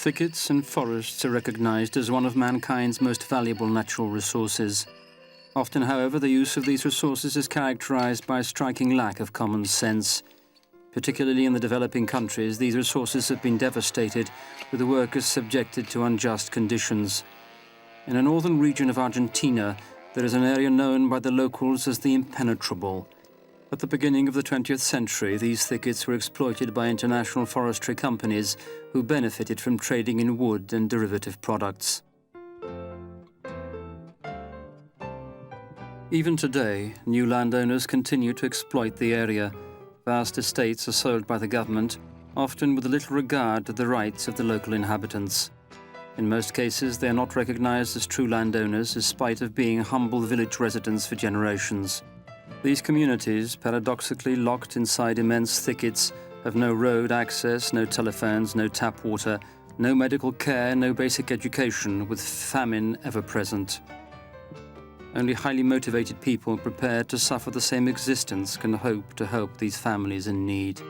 Thickets and forests are recognized as one of mankind's most valuable natural resources. Often, however, the use of these resources is characterized by a striking lack of common sense. Particularly in the developing countries, these resources have been devastated, with the workers subjected to unjust conditions. In a northern region of Argentina, there is an area known by the locals as the Impenetrable. At the beginning of the 20th century, these thickets were exploited by international forestry companies who benefited from trading in wood and derivative products. Even today, new landowners continue to exploit the area. Vast estates are sold by the government, often with little regard to the rights of the local inhabitants. In most cases, they are not recognized as true landowners, in spite of being humble village residents for generations. These communities, paradoxically locked inside immense thickets, have no road access, no telephones, no tap water, no medical care, no basic education, with famine ever present. Only highly motivated people prepared to suffer the same existence can hope to help these families in need.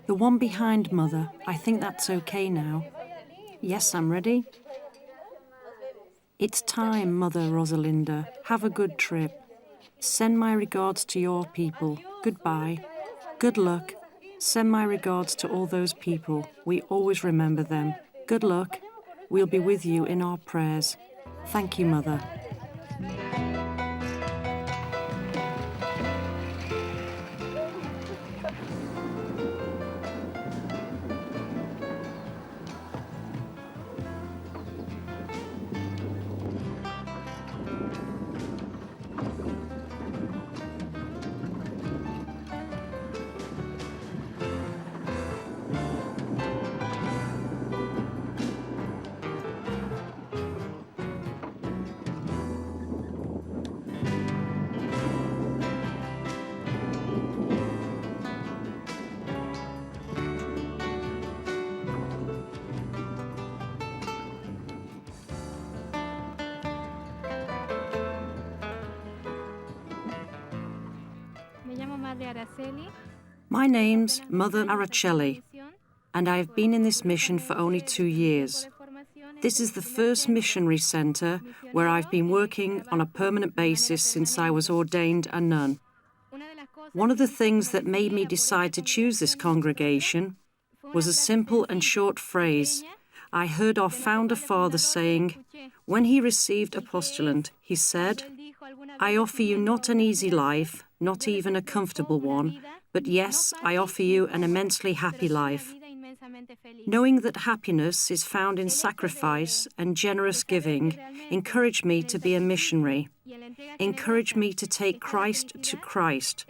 The one behind, Mother. I think that's okay now. Yes, I'm ready. It's time, Mother Rosalinda. Have a good trip. Send my regards to your people. Goodbye. Good luck. Send my regards to all those people. We always remember them. Good luck. We'll be with you in our prayers. Thank you, Mother. My name's Mother Araceli, and I have been in this mission for only 2 years. This is the first missionary centre where I've been working on a permanent basis since I was ordained a nun. One of the things that made me decide to choose this congregation was a simple and short phrase I heard our founder father saying. When he received a postulant, he said, "I offer you not an easy life, not even a comfortable one, but yes, I offer you an immensely happy life." Knowing that happiness is found in sacrifice and generous giving encouraged me to be a missionary, encouraged me to take Christ to Christ.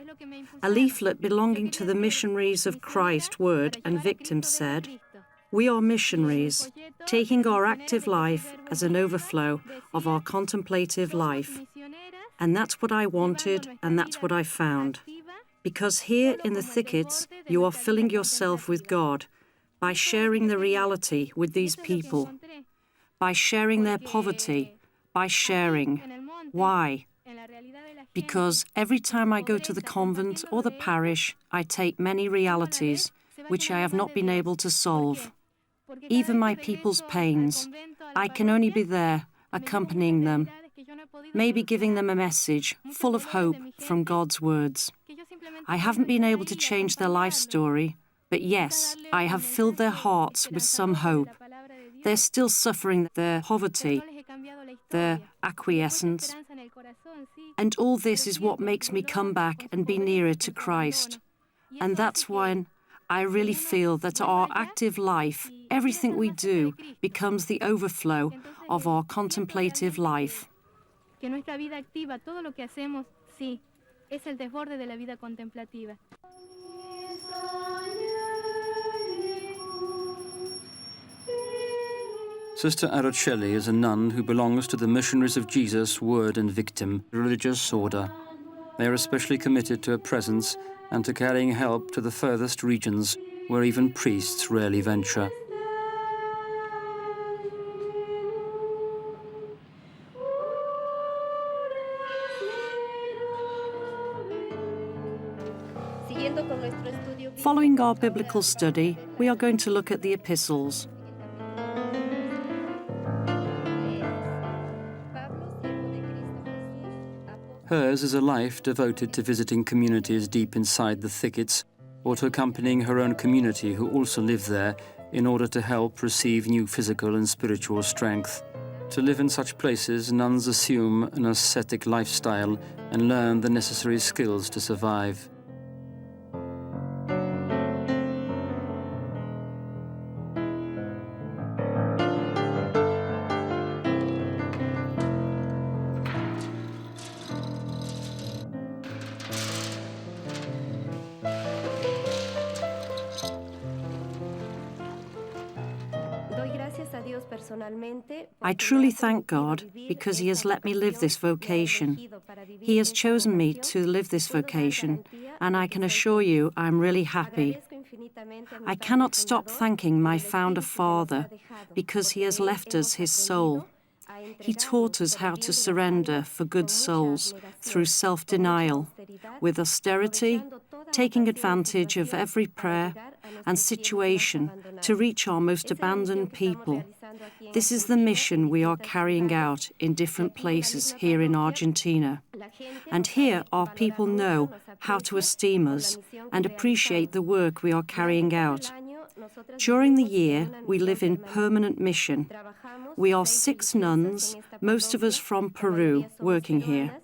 A leaflet belonging to the Missionaries of Christ Word and Victims said, "We are missionaries, taking our active life as an overflow of our contemplative life." And that's what I wanted, and that's what I found. Because here in the thickets, you are filling yourself with God by sharing the reality with these people, by sharing their poverty, by sharing. Why? Because every time I go to the convent or the parish, I take many realities which I have not been able to solve. Even my people's pains, I can only be there, accompanying them, maybe giving them a message full of hope from God's words. I haven't been able to change their life story, but yes, I have filled their hearts with some hope. They're still suffering their poverty, their acquiescence, and all this is what makes me come back and be nearer to Christ. And that's when I really feel that our active life, everything we do, becomes the overflow of our contemplative life. Que nuestra vida activa, todo lo que hacemos, sí, es el desborde de la vida contemplativa. Sister Araceli is a nun who belongs to the Missionaries of Jesus, Word and Victim religious order. They are especially committed to her presence and to carrying help to the furthest regions where even priests rarely venture. Following our biblical study, we are going to look at the epistles. Hers is a life devoted to visiting communities deep inside the thickets, or to accompanying her own community who also live there in order to help receive new physical and spiritual strength. To live in such places, nuns assume an ascetic lifestyle and learn the necessary skills to survive. I truly thank God because He has let me live this vocation. He has chosen me to live this vocation, and I can assure you I'm really happy. I cannot stop thanking my founder father because he has left us his soul. He taught us how to surrender for good souls through self-denial, with austerity, taking advantage of every prayer and situation to reach our most abandoned people. This is the mission we are carrying out in different places here in Argentina. And here our people know how to esteem us and appreciate the work we are carrying out. During the year, we live in permanent mission. We are 6 nuns, most of us from Peru, working here.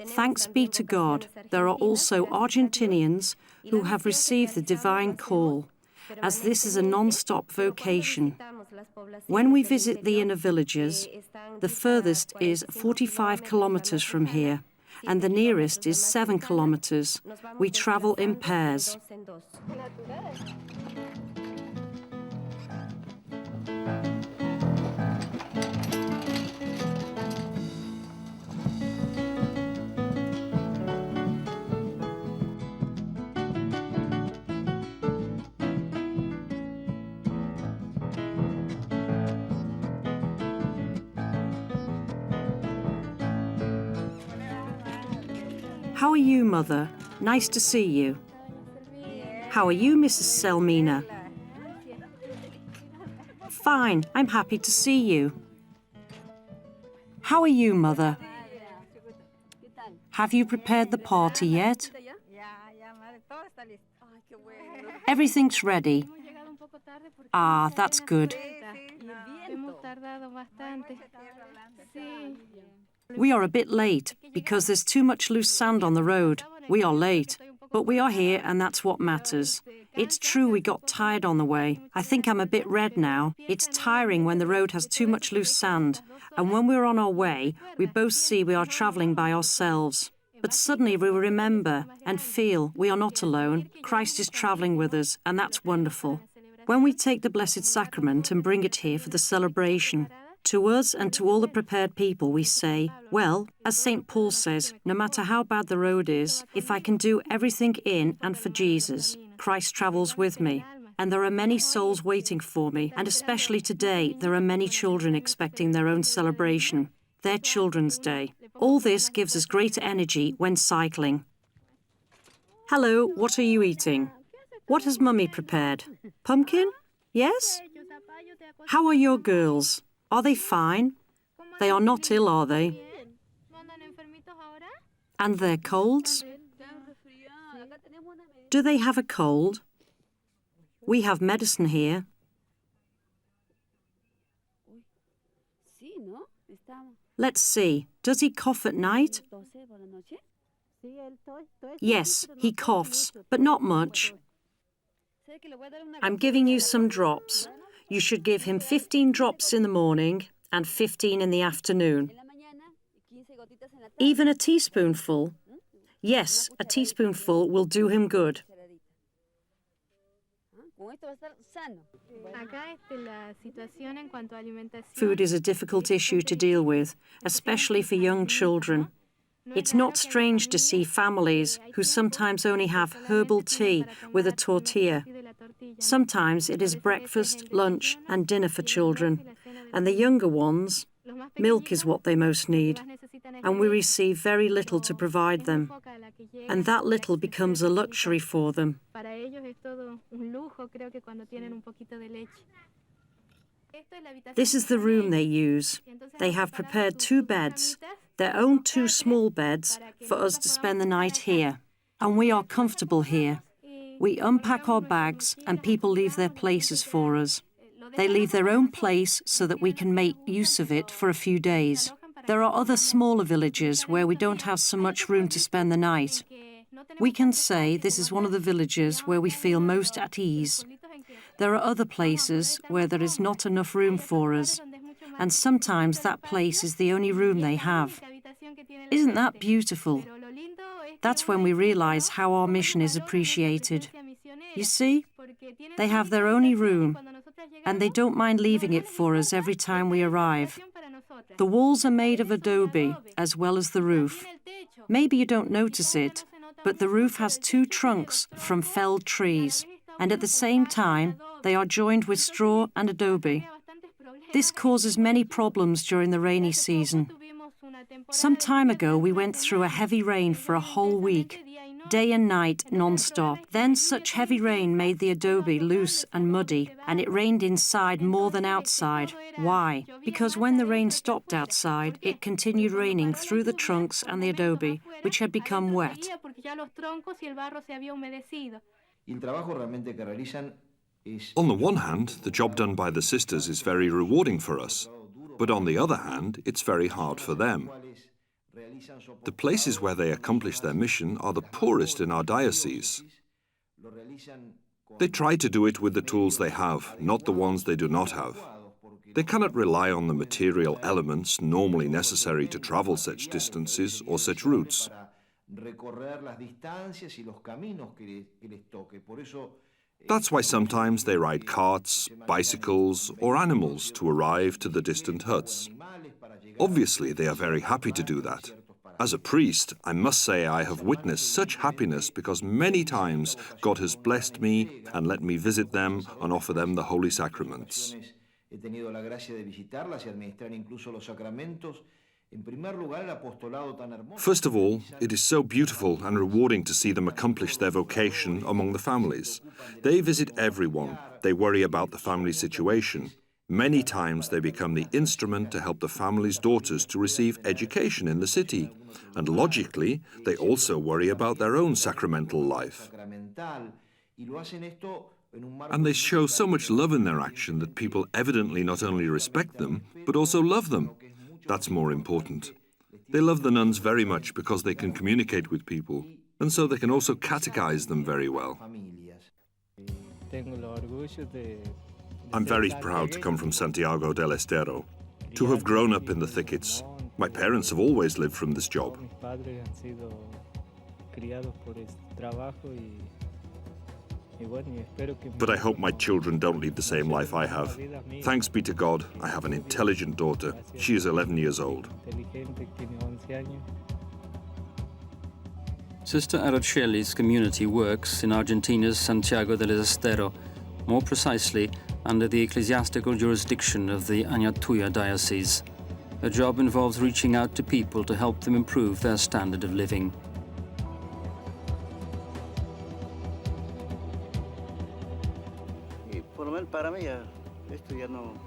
Thanks be to God, there are also Argentinians who have received the divine call, as this is a non-stop vocation. When we visit the inner villages, the furthest is 45 kilometers from here, and the nearest is 7 kilometers. We travel in pairs. How are you, Mother? Nice to see you. How are you, Mrs. Selmina? Fine, I'm happy to see you. How are you, Mother? Have you prepared the party yet? Everything's ready. Ah, that's good. We are a bit late because there's too much loose sand on the road. We are late, but we are here and that's what matters. It's true we got tired on the way. I think I'm a bit red now. It's tiring when the road has too much loose sand. And when we're on our way, we both see we are travelling by ourselves. But suddenly we remember and feel we are not alone. Christ is travelling with us, and that's wonderful. When we take the Blessed Sacrament and bring it here for the celebration, to us and to all the prepared people we say, well, as St. Paul says, no matter how bad the road is, if I can do everything in and for Jesus, Christ travels with me. And there are many souls waiting for me, and especially today there are many children expecting their own celebration, their Children's Day. All this gives us great energy when cycling. Hello, what are you eating? What has Mummy prepared? Pumpkin? Yes? How are your girls? Are they fine? They are not ill, are they? And their colds? Do they have a cold? We have medicine here. Let's see, does he cough at night? Yes, he coughs, but not much. I'm giving you some drops. You should give him 15 drops in the morning and 15 in the afternoon. Even a teaspoonful? Yes, a teaspoonful will do him good. Food is a difficult issue to deal with, especially for young children. It's not strange to see families who sometimes only have herbal tea with a tortilla. Sometimes it is breakfast, lunch, and dinner for children, and the younger ones, milk is what they most need, and we receive very little to provide them, and that little becomes a luxury for them. This is the room they use. They have prepared 2 beds, their own 2 small beds, for us to spend the night here, and we are comfortable here. We unpack our bags and people leave their places for us. They leave their own place so that we can make use of it for a few days. There are other smaller villages where we don't have so much room to spend the night. We can say this is one of the villages where we feel most at ease. There are other places where there is not enough room for us, and sometimes that place is the only room they have. Isn't that beautiful? That's when we realize how our mission is appreciated. You see, they have their only room, and they don't mind leaving it for us every time we arrive. The walls are made of adobe, as well as the roof. Maybe you don't notice it, but the roof has 2 trunks from felled trees, and at the same time, they are joined with straw and adobe. This causes many problems during the rainy season. Some time ago, we went through a heavy rain for a whole week, day and night, non-stop. Then such heavy rain made the adobe loose and muddy, and it rained inside more than outside. Why? Because when the rain stopped outside, it continued raining through the trunks and the adobe, which had become wet. On the one hand, the job done by the sisters is very rewarding for us, but on the other hand, it's very hard for them. The places where they accomplish their mission are the poorest in our diocese. They try to do it with the tools they have, not the ones they do not have. They cannot rely on the material elements normally necessary to travel such distances or such routes. That's why sometimes they ride carts, bicycles, or animals to arrive to the distant huts. Obviously, they are very happy to do that. As a priest, I must say I have witnessed such happiness because many times God has blessed me and let me visit them and offer them the holy sacraments. First of all, it is so beautiful and rewarding to see them accomplish their vocation among the families. They visit everyone. They worry about the family situation. Many times they become the instrument to help the family's daughters to receive education in the city. And logically, they also worry about their own sacramental life. And they show so much love in their action that people evidently not only respect them, but also love them. That's more important. They love the nuns very much because they can communicate with people, and so they can also catechize them very well. I'm very proud to come from Santiago del Estero, to have grown up in the thickets. My parents have always lived from this job. But I hope my children don't lead the same life I have. Thanks be to God, I have an intelligent daughter. She is 11 years old. Sister Araceli's community works in Argentina's Santiago del Estero, more precisely under the ecclesiastical jurisdiction of the Añatuya diocese. Her job involves reaching out to people to help them improve their standard of living.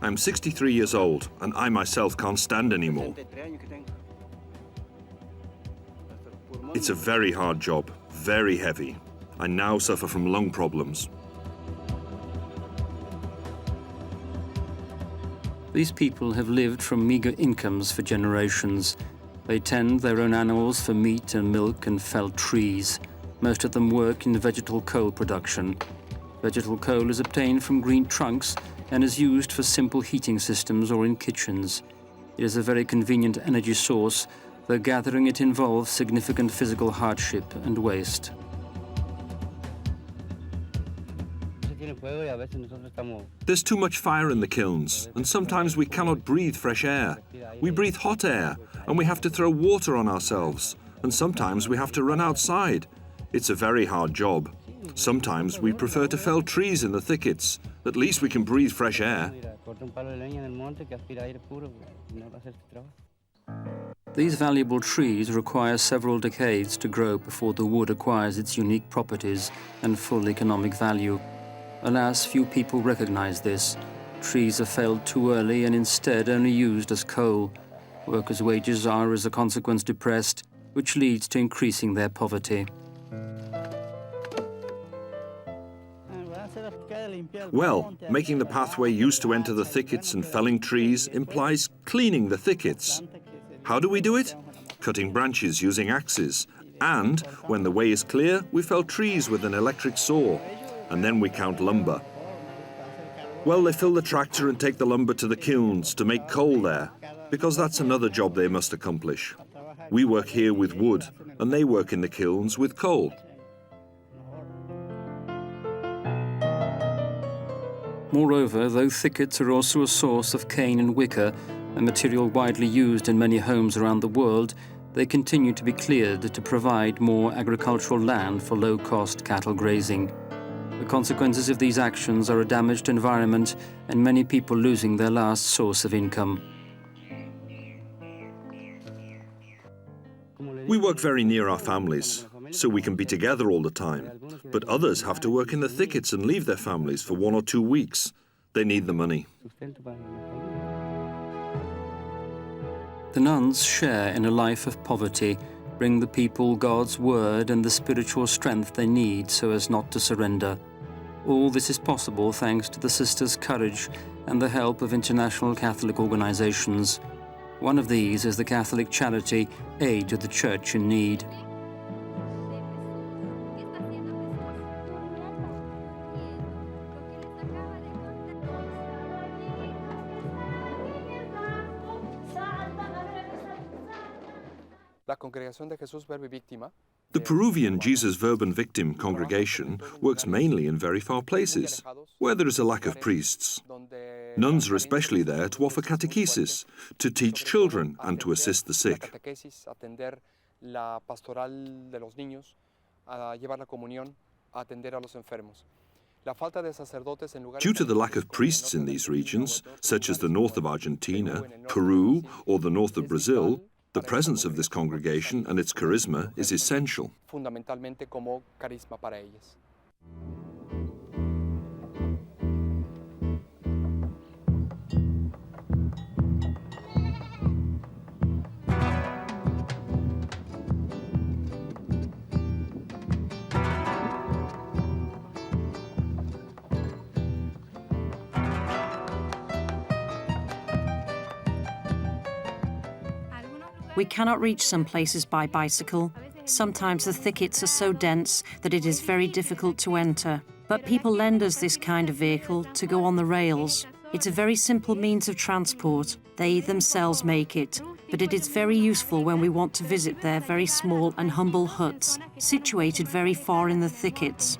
I'm 63 years old, and I myself can't stand anymore. It's a very hard job, very heavy. I now suffer from lung problems. These people have lived from meagre incomes for generations. They tend their own animals for meat and milk and fell trees. Most of them work in vegetal coal production. Vegetal coal is obtained from green trunks and is used for simple heating systems or in kitchens. It is a very convenient energy source, though gathering it involves significant physical hardship and waste. There's too much fire in the kilns, and sometimes we cannot breathe fresh air. We breathe hot air, and we have to throw water on ourselves, and sometimes we have to run outside. It's a very hard job. Sometimes we prefer to fell trees in the thickets. At least we can breathe fresh air. These valuable trees require several decades to grow before the wood acquires its unique properties and full economic value. Alas, few people recognize this. Trees are felled too early and instead only used as coal. Workers' wages are, as a consequence, depressed, which leads to increasing their poverty. Well, making the pathway used to enter the thickets and felling trees implies cleaning the thickets. How do we do it? Cutting branches using axes. And, when the way is clear, we fell trees with an electric saw. And then we count lumber. Well, they fill the tractor and take the lumber to the kilns to make coal there, because that's another job they must accomplish. We work here with wood, and they work in the kilns with coal. Moreover, though thickets are also a source of cane and wicker, a material widely used in many homes around the world, they continue to be cleared to provide more agricultural land for low-cost cattle grazing. The consequences of these actions are a damaged environment and many people losing their last source of income. We work very near our families, so we can be together all the time. But others have to work in the thickets and leave their families for 1 or 2 weeks. They need the money. The nuns share in a life of poverty, bring the people God's word and the spiritual strength they need so as not to surrender. All this is possible thanks to the sisters' courage and the help of international Catholic organizations. One of these is the Catholic charity Aid to the Church in Need. The Peruvian Jesus Verb and Victim congregation works mainly in very far places, where there is a lack of priests. Nuns are especially there to offer catechesis, to teach children and to assist the sick. Due to the lack of priests in these regions, such as the north of Argentina, Peru, or the north of Brazil, the presence of this congregation and its charisma is essential. We cannot reach some places by bicycle. Sometimes the thickets are so dense that it is very difficult to enter. But people lend us this kind of vehicle to go on the rails. It's a very simple means of transport. They themselves make it. But it is very useful when we want to visit their very small and humble huts, situated very far in the thickets.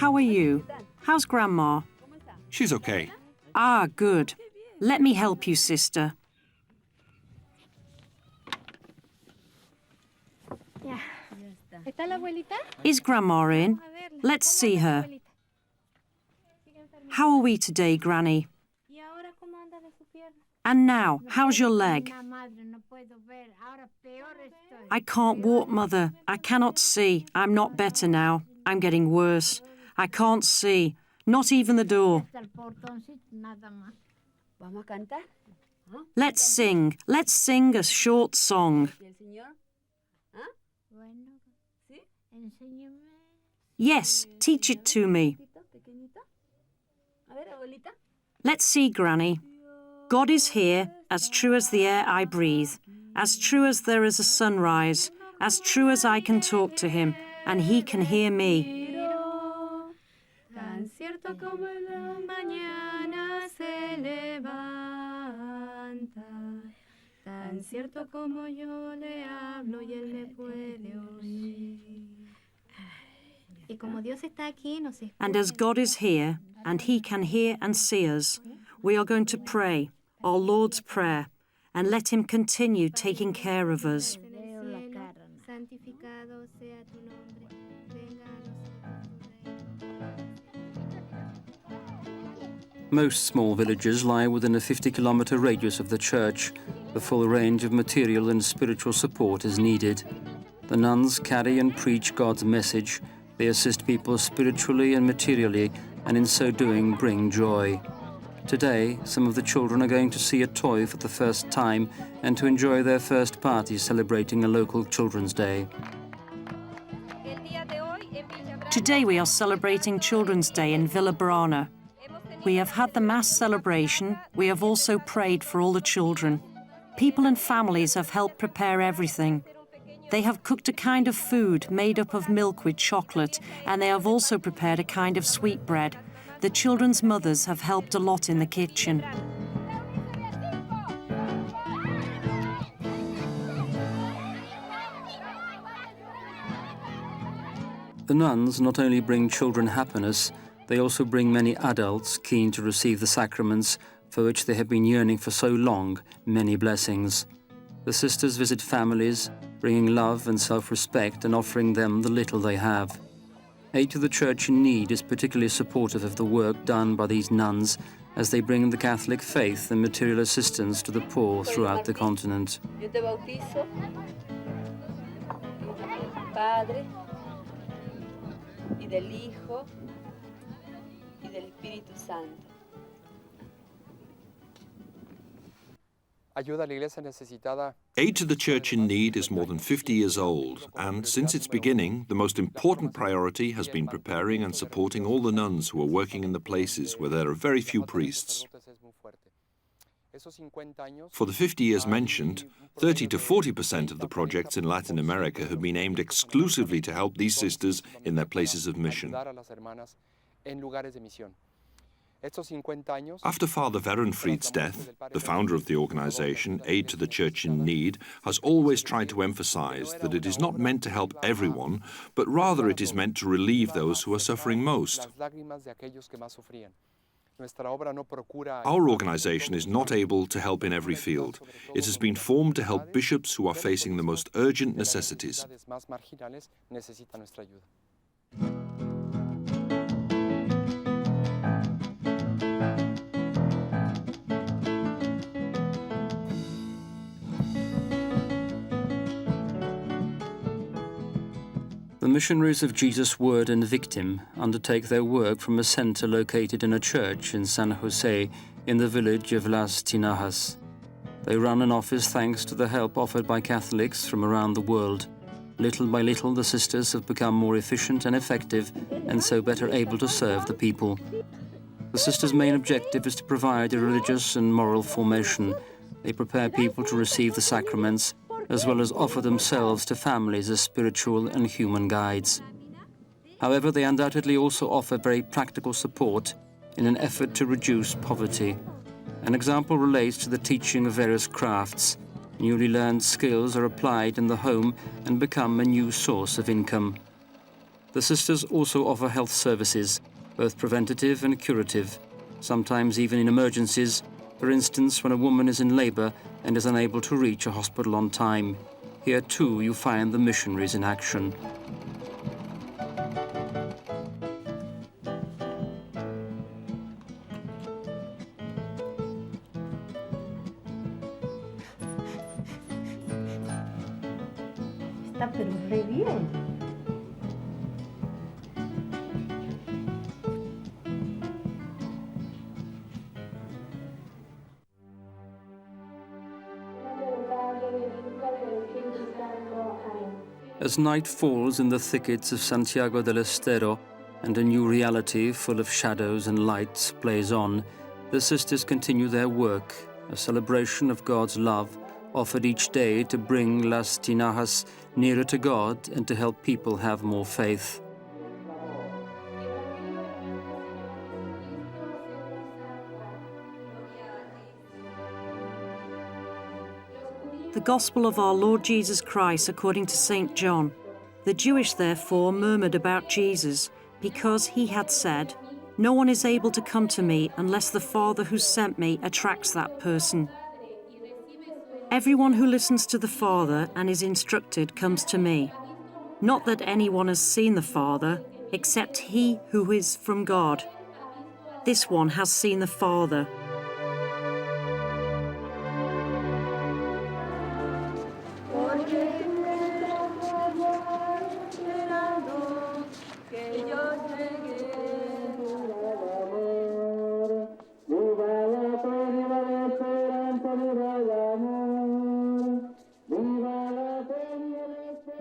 how are you? How's Grandma? She's okay. Ah, good. Let me help you, sister. Ya. ¿Está la abuelita? Is Grandma in? A verla. Let's ¿Cómo see anda la her. abuelita? Sigue enfermita. How are we today, Granny? ¿Y ahora cómo anda de su pierna? And now, how's your leg? I can't walk, Mother. I cannot see. I'm not better now. I'm getting worse. I can't see. Not even the door. Vamos a cantar. Let's sing. Let's sing a short song. ¿Y el Señor? ¿Ah? Bueno, ¿Sí? enséñeme. Yes, teach it to me. Pequeñito. A ver, abuelita. Let's see, Granny. God is here, as true as the air I breathe, as true as there is a sunrise, as true as I can talk to him, and he can hear me. Tan cierto como la mañana se levanta, tan cierto como yo le hablo y él me puede oír. Y como Dios está aquí, nos escucha. And as God is here, and he can hear and see us, we are going to pray, our Lord's Prayer, and let him continue taking care of us. Santificado sea tu nombre. Venga a nosotros tu reino. Most small villages lie within a 50-kilometre radius of the church. The full range of material and spiritual support is needed. The nuns carry and preach God's message. They assist people spiritually and materially, and in so doing bring joy. Today, some of the children are going to see a toy for the first time and to enjoy their first party celebrating a local Children's Day. Today we are celebrating Children's Day in Villa Brana. We have had the Mass celebration. We have also prayed for all the children. People and families have helped prepare everything. They have cooked a kind of food made up of milk with chocolate, and they have also prepared a kind of sweetbread. The children's mothers have helped a lot in the kitchen. The nuns not only bring children happiness, they also bring many adults keen to receive the sacraments for which they have been yearning for so long, many blessings. The sisters visit families, bringing love and self-respect and offering them the little they have. Aid to the Church in Need is particularly supportive of the work done by these nuns as they bring the Catholic faith and material assistance to the poor throughout the continent. Yo te bautizo. Padre, y del Hijo, y del Espíritu Santo. Ayuda a la iglesia necesitada. Aid to the Church in Need is more than 50 years old, and since its beginning, the most important priority has been preparing and supporting all the nuns who are working in the places where there are very few priests. For the 50 years mentioned, 30 to 40% of the projects in Latin America have been aimed exclusively to help these sisters in their places of mission. After Father Verenfried's death, the founder of the organization, Aid to the Church in Need, has always tried to emphasize that it is not meant to help everyone, but rather it is meant to relieve those who are suffering most. Our organization is not able to help in every field. It has been formed to help bishops who are facing the most urgent necessities. The Missionaries of Jesus' Word and Victim undertake their work from a center located in a church in San Jose in the village of Las Tinajas. They run an office thanks to the help offered by Catholics from around the world. Little by little, the sisters have become more efficient and effective and so better able to serve the people. The sisters' main objective is to provide a religious and moral formation. They prepare people to receive the sacraments, as well as offer themselves to families as spiritual and human guides. However, they undoubtedly also offer very practical support in an effort to reduce poverty. An example relates to the teaching of various crafts. Newly learned skills are applied in the home and become a new source of income. The sisters also offer health services, both preventative and curative, sometimes even in emergencies, for instance when a woman is in labour and is unable to reach a hospital on time. Here too you find the missionaries in action. Está pero re bien. As night falls in the thickets of Santiago del Estero and a new reality full of shadows and lights plays on, the sisters continue their work, a celebration of God's love offered each day to bring Las Tinajas nearer to God and to help people have more faith. The Gospel of our Lord Jesus Christ according to St. John. The Jewish therefore murmured about Jesus, because he had said, "No one is able to come to me unless the Father who sent me attracts that person. Everyone who listens to the Father and is instructed comes to me. Not that anyone has seen the Father, except he who is from God. This one has seen the Father."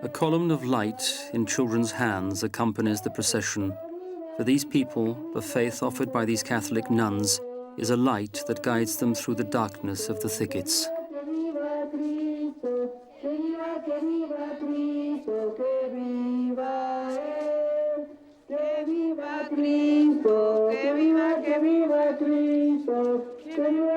A column of light in children's hands accompanies the procession. For these people, the faith offered by these Catholic nuns is a light that guides them through the darkness of the thickets. Que viva Cristo, que viva Cristo, que viva